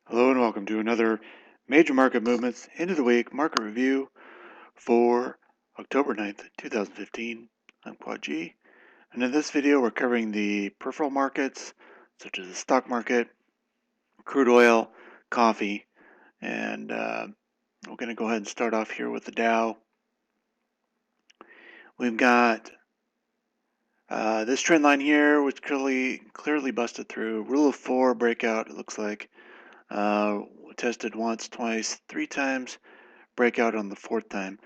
Hello and welcome to another Major Market Movements End of the Week Market Review for October 9th, 2015. I'm Quad G, and in this video we're covering the peripheral markets such as the stock market, crude oil, coffee, and we're going to go ahead and start off here with the Dow. We've got this trend line here, which clearly busted through. Rule of 4 breakout, it looks like. Tested once, twice, 3 times, breakout on the 4th time.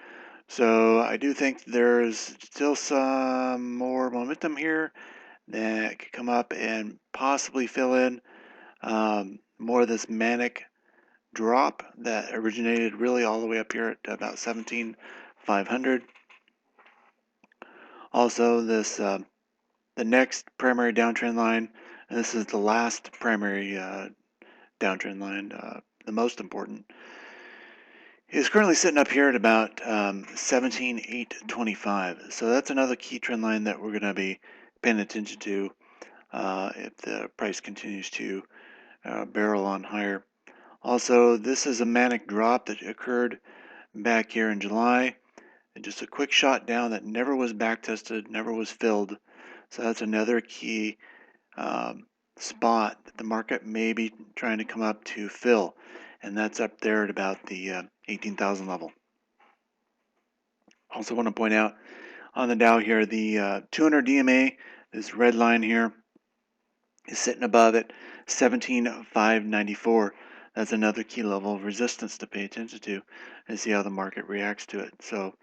So I do think there's still some more momentum here that could come up and possibly fill in more of this manic drop that originated really all the way up here at about 17,500. Also, this the next primary downtrend line, and this is the last primary downtrend line, the most important, is currently sitting up here at about 17,825. So that's another key trend line that we're going to be paying attention to if the price continues to barrel on higher. Also, this is a manic drop that occurred back here in July. And just a quick shot down that never was back tested, never was filled. So that's another key spot that the market may be trying to come up to fill. And that's up there at about the 18,000 level. Also want to point out on the Dow here, the 200 DMA, this red line here, is sitting above at 17,594. That's another key level of resistance to pay attention to and see how the market reacts to it. So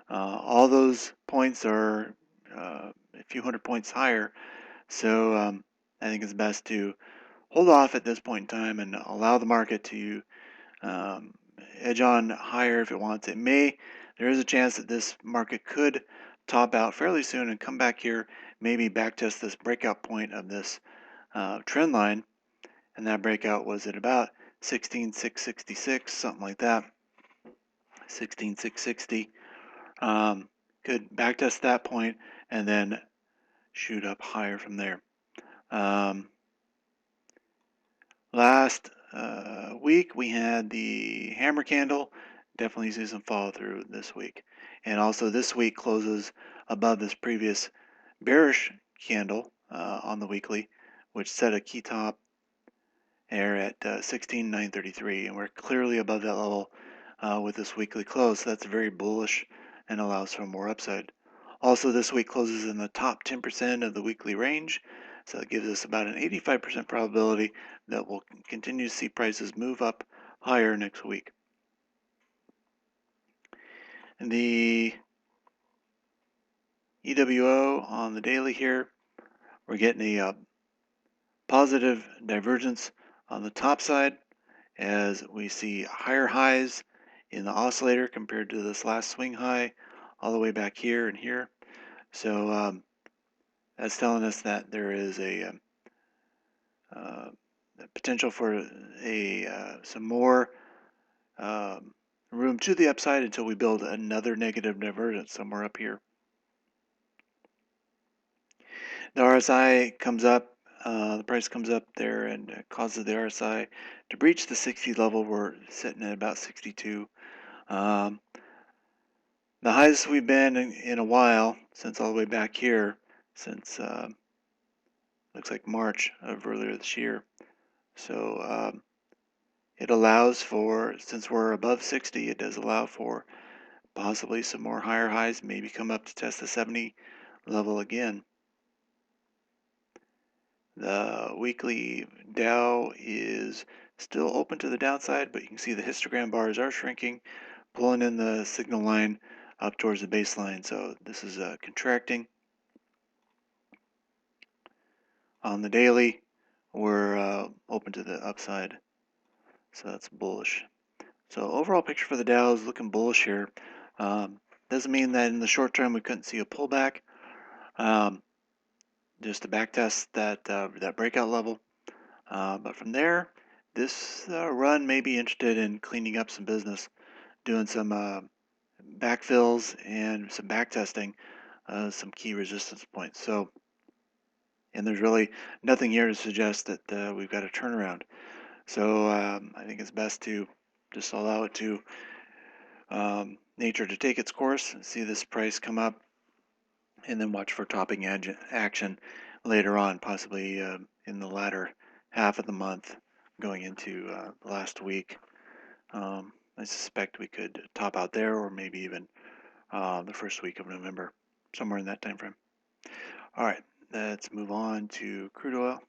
all those points are a few hundred points higher. So I think it's best to hold off at this point in time and allow the market to edge on higher if it wants. There is a chance that this market could top out fairly soon and come back here, maybe backtest this breakout point of this trend line, and that breakout was at about 16,666, something like that, 16,660. Could backtest that point and then shoot up higher from there. Last week we had the hammer candle. Definitely see some follow through this week. And also this week closes above this previous bearish candle on the weekly, which set a key top there at 16,933, and we're clearly above that level with this weekly close. So that's very bullish and allows for more upside. Also, this week closes in the top 10% of the weekly range, so it gives us about an 85% probability that we'll continue to see prices move up higher next week. And the EWO on the daily here, we're getting a positive divergence on the top side as we see higher highs in the oscillator compared to this last swing high all the way back here and here. So that's telling us that there is a potential for some more room to the upside until we build another negative divergence somewhere up here. The RSI comes up, the price comes up there and causes the RSI to breach the 60 level. We're sitting at about 62. The highest we've been in a while, since all the way back here, since looks like March of earlier this year. So it allows for, since we're above 60, it does allow for possibly some more higher highs, maybe come up to test the 70 level again. The weekly Dow is still open to the downside, but you can see the histogram bars are shrinking, pulling in the signal line up towards the baseline. So this is contracting. On the daily, we're open to the upside. So that's bullish. So overall picture for the Dow is looking bullish here. Doesn't mean that in the short term we couldn't see a pullback. Just to backtest that breakout level. But from there, this run may be interested in cleaning up some business, doing some backfills and some backtesting, some key resistance points. So, and there's really nothing here to suggest that we've got a turnaround. So I think it's best to just allow it to nature to take its course, see this price come up, and then watch for topping action later on, possibly in the latter half of the month going into last week. I suspect we could top out there, or maybe even the first week of November, somewhere in that time frame. All right, let's move on to crude oil.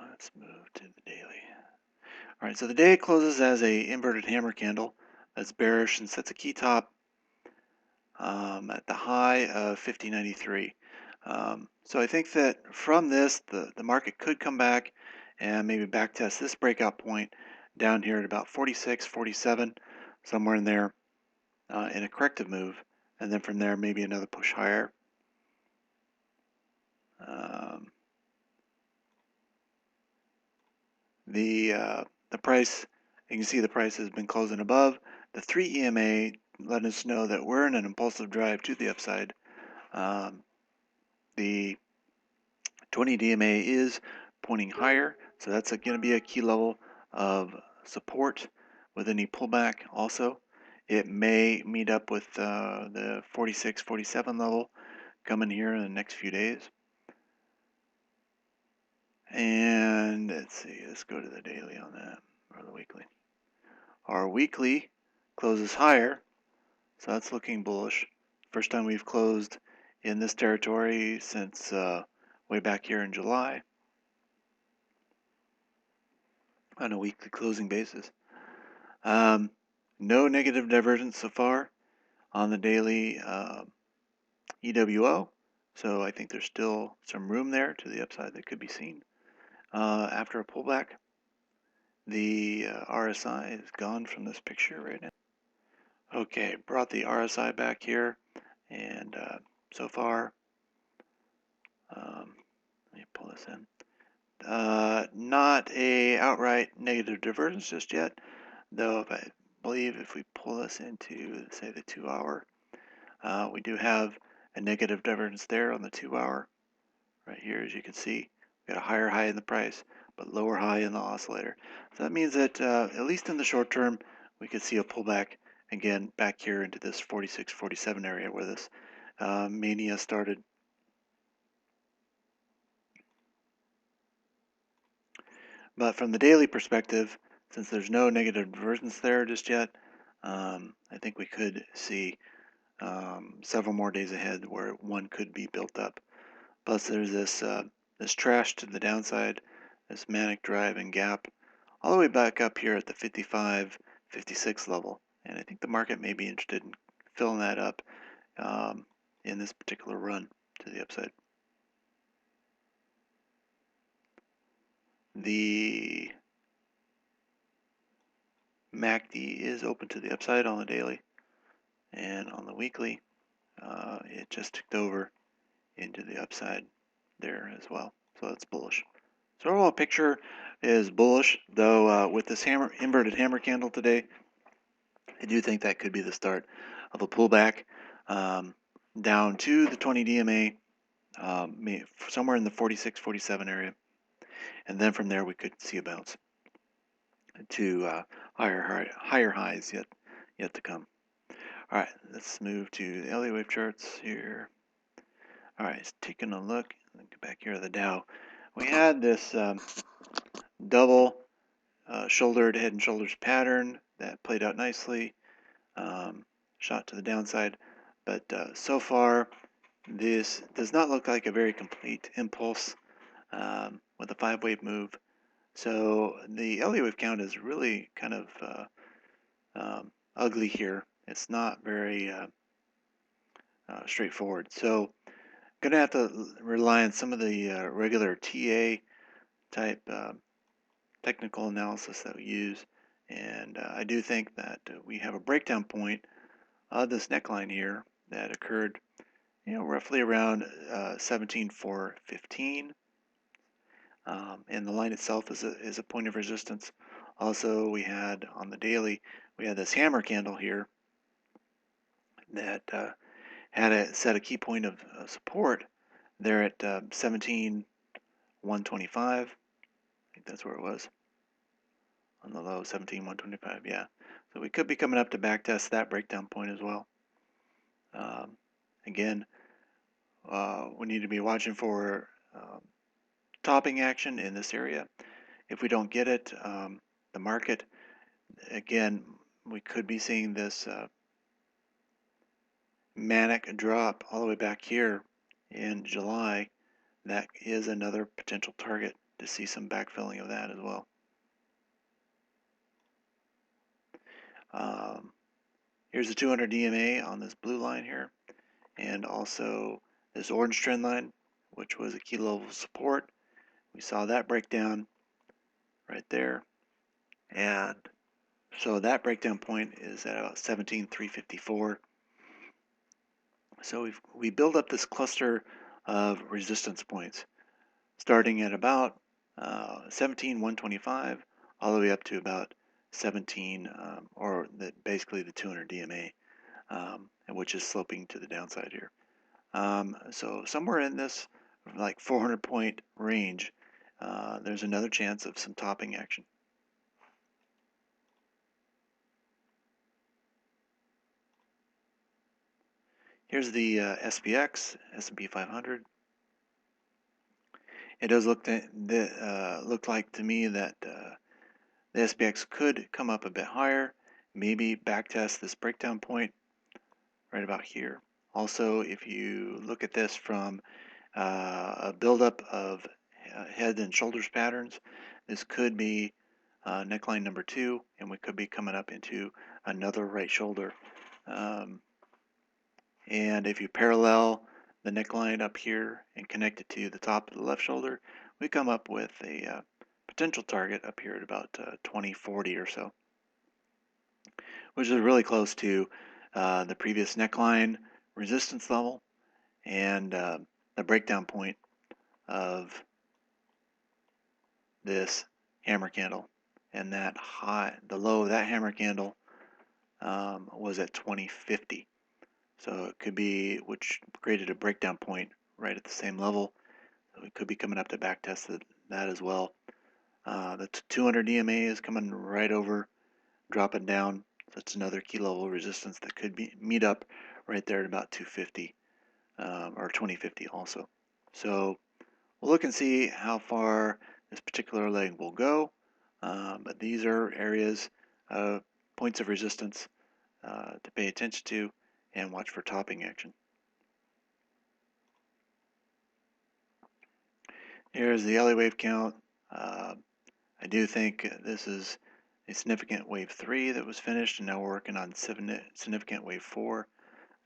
Let's move to the daily. All right, so the day closes as a inverted hammer candle that's bearish and sets a key top at the high of 50.93. So I think that from this, the market could come back and maybe back test this breakout point down here at about 46, 47, somewhere in there in a corrective move. And then from there, maybe another push higher. The price, you can see the price has been closing above. The 3 EMA letting us know that we're in an impulsive drive to the upside. The 20 DMA is pointing higher, so that's going to be a key level of support with any pullback also. It may meet up with the 46, 47 level coming here in the next few days. And let's see, let's go to the daily on that, or the weekly. Our weekly closes higher, so that's looking bullish. First time we've closed in this territory since way back here in July on a weekly closing basis. No negative divergence so far on the daily EWO, so I think there's still some room there to the upside that could be seen. After a pullback, the RSI is gone from this picture right now. Okay, brought the RSI back here, and so far, let me pull this in. Not a outright negative divergence just yet, though I believe if we pull this into, say, the 2 hour, we do have a negative divergence there on the 2 hour. Right here, as you can see, we got a higher high in the price, but lower high in the oscillator. So that means that at least in the short term, we could see a pullback again back here into this 46, 47 area where this mania started. But from the daily perspective, since there's no negative divergence there just yet, I think we could see several more days ahead where one could be built up. Plus, there's this trash to the downside, this manic drive and gap, all the way back up here at the 55, 56 level. And I think the market may be interested in filling that up in this particular run to the upside. The MACD is open to the upside on the daily, and on the weekly, it just ticked over into the upside there as well. So that's bullish. So overall picture is bullish, though with this inverted hammer candle today, I do think that could be the start of a pullback down to the 20 DMA, somewhere in the 46, 47 area. And then from there, we could see a bounce to higher highs yet to come. All right, let's move to the LA wave charts here. All right, it's taking a look. Let's get back here to the Dow. We had this double shouldered head and shoulders pattern that played out nicely, shot to the downside, but so far this does not look like a very complete impulse with a 5-wave move. So the LA wave count is really kind of ugly here. It's not very straightforward. So going to have to rely on some of the regular TA type technical analysis that we use. And I do think that we have a breakdown point of this neckline here that occurred, roughly around 17,415. And the line itself is a point of resistance Also, we had on the daily, we had this hammer candle here that had a set a key point of support there at 17,125. I think that's where it was on the low, 17,125. Yeah. So we could be coming up to backtest that breakdown point as well. Again, we need to be watching for topping action in this area. If we don't get it, the market, again, we could be seeing this manic drop all the way back here in July. That is another potential target to see some backfilling of that as well. Here's the 200 DMA on this blue line here, and also this orange trend line, which was a key level of support. We saw that breakdown right there, and so that breakdown point is at about 17,354. So we build up this cluster of resistance points, starting at about 17,125 all the way up to about 17, or basically the 200 DMA, which is sloping to the downside here. So somewhere in this like 400 point range, there's another chance of some topping action. Here's the SPX, S&P 500. It does look like to me that the SPX could come up a bit higher, maybe backtest this breakdown point right about here. Also, if you look at this from a buildup of head and shoulders patterns, this could be neckline number 2, and we could be coming up into another right shoulder. And if you parallel the neckline up here and connect it to the top of the left shoulder, we come up with a potential target up here at about 2040 or so, which is really close to the previous neckline resistance level and the breakdown point of this hammer candle. And that high, the low of that hammer candle was at 2050. So it could be, which created a breakdown point right at the same level. So we could be coming up to backtest that as well. The 200 DMA is coming right over, dropping down. So it's another key level resistance that could meet up right there at about 250 or 2050 also. So we'll look and see how far this particular leg will go. But these are areas, points of resistance to pay attention to and watch for topping action. Here's the LA wave count. I do think this is a significant wave 3 that was finished, and now we're working on significant wave 4.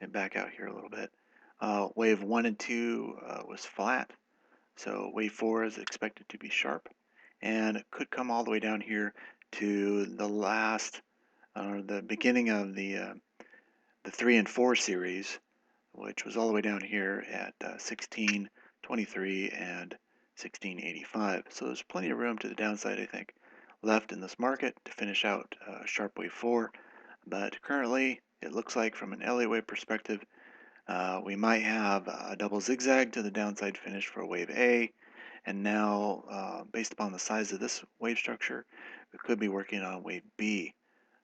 And back out here a little bit. Wave 1 and 2 was flat, so wave 4 is expected to be sharp, and it could come all the way down here to the last, or the beginning of the 3 and 4 series, which was all the way down here at 1623 and 1685. So there's plenty of room to the downside, I think, left in this market to finish out sharp wave 4. But currently, it looks like from an LA wave perspective, we might have a double zigzag to the downside finish for wave A. And now, based upon the size of this wave structure, we could be working on wave B,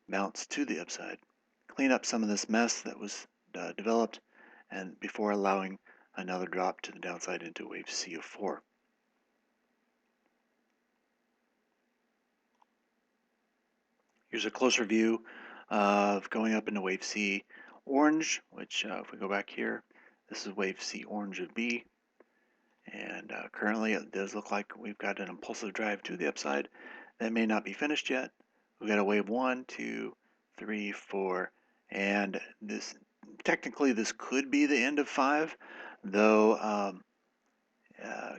bounce to the upside, clean up some of this mess that was developed, and before allowing another drop to the downside into wave C of 4. Here's a closer view of going up into wave C orange, which if we go back here, this is wave C orange of B. And currently it does look like we've got an impulsive drive to the upside. That may not be finished yet. We've got a wave 1, 2, 3, 4, and this technically this could be the end of 5, though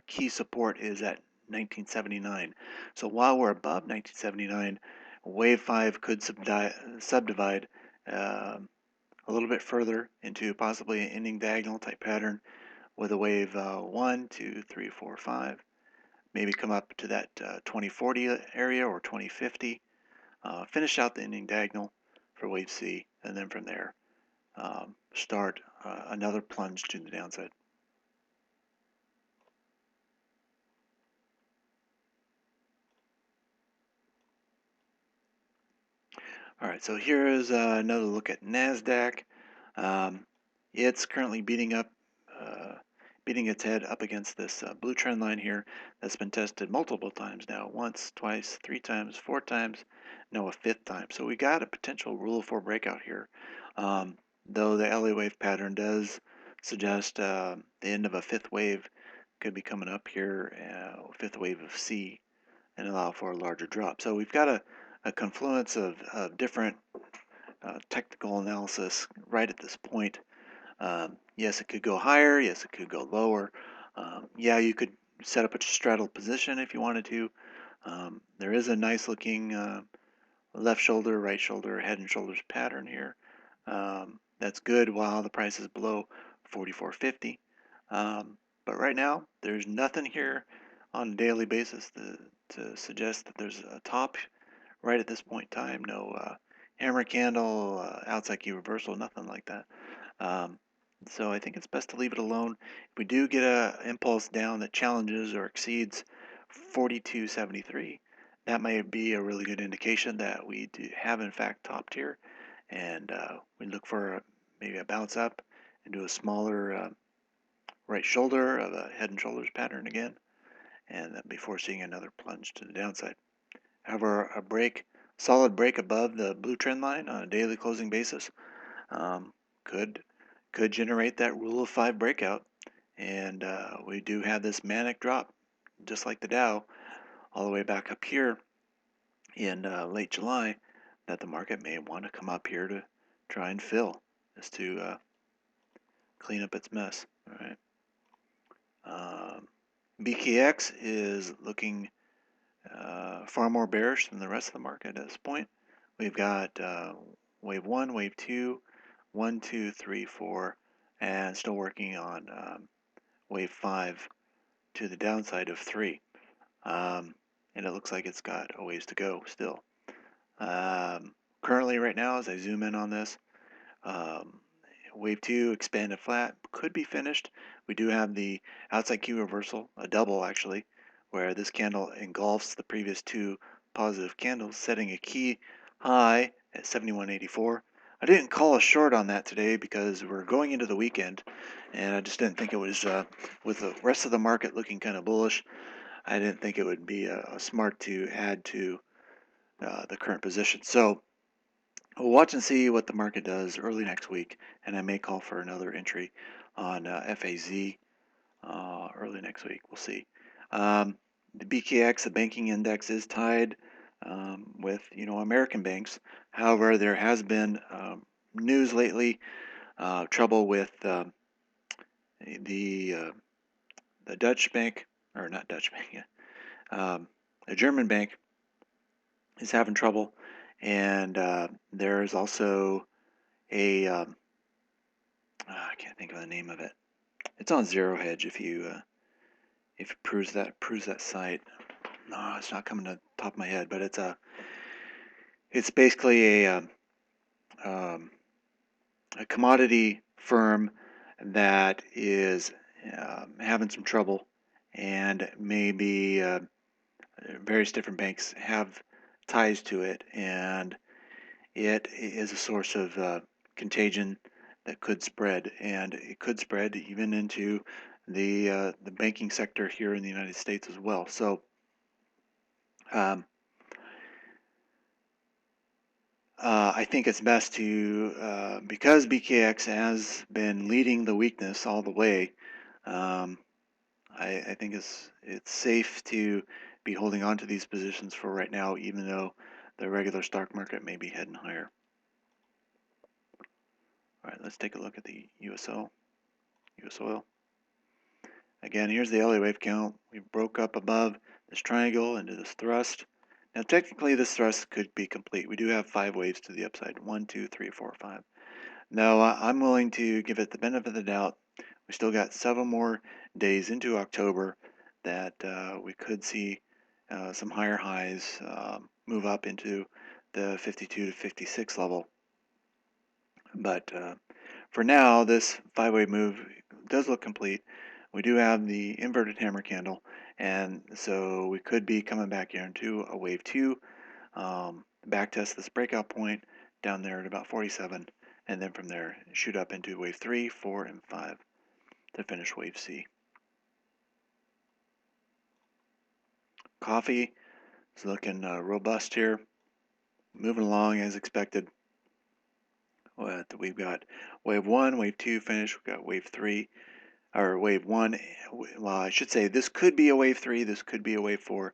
key support is at 1979. So while we're above 1979, wave 5 could subdivide a little bit further into possibly an ending diagonal type pattern with a wave 1, 2, 3, 4, 5. Maybe come up to that 2040 area or 2050. finish out the ending diagonal for wave C, and then from there start another plunge to the downside. All right, so here is another look at NASDAQ. It's currently beating its head up against this blue trend line here that's been tested multiple times now, once, twice, 3 times, 4 times, no, a 5th time. So we got a potential rule of 4 breakout here, though the LA wave pattern does suggest the end of a 5th wave could be coming up here, 5th wave of C, and allow for a larger drop. So we've got a confluence of different technical analysis right at this point. Yes, it could go higher. Yes, it could go lower. Yeah, you could set up a straddle position if you wanted to. There is a nice looking left shoulder, right shoulder, head and shoulders pattern here. That's good while the price is below 44.50. But right now, there's nothing here on a daily basis to suggest that there's a top right at this point in time. No hammer candle, outside key reversal, nothing like that. So I think it's best to leave it alone. If we do get an impulse down that challenges or exceeds 42.73, that may be a really good indication that we have in fact topped here, and we look for maybe a bounce up into a smaller right shoulder of a head and shoulders pattern again, and then before seeing another plunge to the downside. However, solid break above the blue trend line on a daily closing basis um, could generate that rule of 5 breakout, and we do have this manic drop, just like the Dow, all the way back up here in late July, that the market may want to come up here to try and fill, just to clean up its mess. All right. BKX is looking far more bearish than the rest of the market at this point. We've got wave 1, wave 2, 1, 2, 3, 4, and still working on wave 5 to the downside of 3. And it looks like it's got a ways to go still. Currently, right now, as I zoom in on this, um, wave 2 expanded flat could be finished. We do have the outside key reversal, a double actually, where this candle engulfs the previous 2 positive candles, setting a key high at 71.84. I didn't call a short on that today because we're going into the weekend, and I just didn't think it was, with the rest of the market looking kind of bullish, I didn't think it would be smart to add to the current position. So we'll watch and see what the market does early next week, and I may call for another entry on FAZ early next week. We'll see. The BKX, the banking index, is tied with American banks. However, there has been news lately, trouble with the Dutch bank, or not Dutch bank, a German bank is having trouble, and there's also a I can't think of the name of it. It's on Zero Hedge if you peruse that site. No, it's not coming to the top of my head, but it's basically a commodity firm that is having some trouble, and maybe various different banks have ties to it, and it is a source of contagion that could spread, and it could spread even into the banking sector here in the United States as well. So um, I think it's best to, because BKX has been leading the weakness all the way, I think it's safe to be holding on to these positions for right now, even though the regular stock market may be heading higher. All right, let's take a look at the US oil. Again, here's the LA wave count. We broke up above this triangle into this thrust. Now, technically, this thrust could be complete. We do have 5 waves to the upside. 1, 2, 3, 4, 5. Now, I'm willing to give it the benefit of the doubt. We still got several more days into October that we could see some higher highs move up into the 52 to 56 level. But for now, this 5-wave move does look complete. We do have the inverted hammer candle, and so we could be coming back here into a wave 2, back test this breakout point down there at about 47, and then from there shoot up into wave 3, 4, and 5 to finish wave C. Coffee is looking robust here, moving along as expected. We've got wave 1, wave 2 finish. We've got wave 3, or wave 1. Well, I should say this could be a wave 3, this could be a wave 4.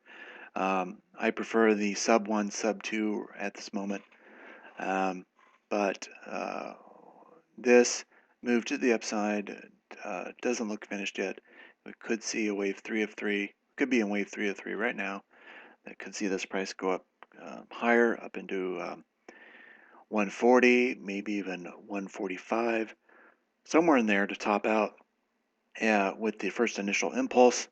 I prefer the sub 1, sub 2 at this moment. But this move to the upside doesn't look finished yet. We could see a wave 3 of 3. Could be in wave 3 of 3 right now. That could see this price go up higher, up into 140, maybe even 145, somewhere in there to top out with the first initial impulse,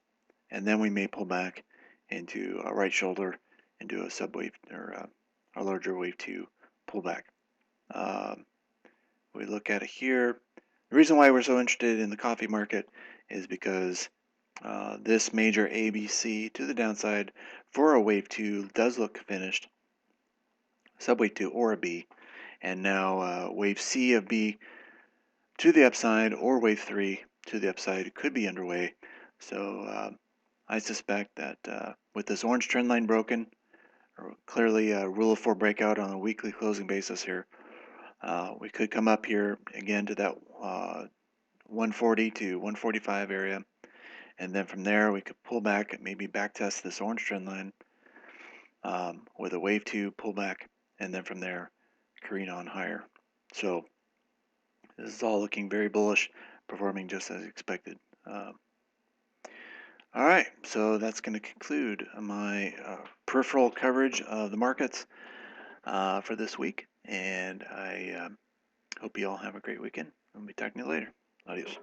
and then we may pull back into a right shoulder into a subwave or a larger wave 2 pullback. We look at it here. The reason why we're so interested in the coffee market is because this major ABC to the downside for a wave 2 does look finished, subwave 2 or a B, and now wave C of B to the upside or wave 3 to the upside could be underway. So I suspect that with this orange trend line broken, or clearly a rule of 4 breakout on a weekly closing basis here, we could come up here again to that 140 to 145 area, and then from there we could pull back and maybe back test this orange trend line with a wave 2 pullback, and then from there careen on higher. So this is all looking very bullish, performing just as expected. All right, so that's going to conclude my peripheral coverage of the markets for this week, and I hope you all have a great weekend. I'll be talking to you later. Adios.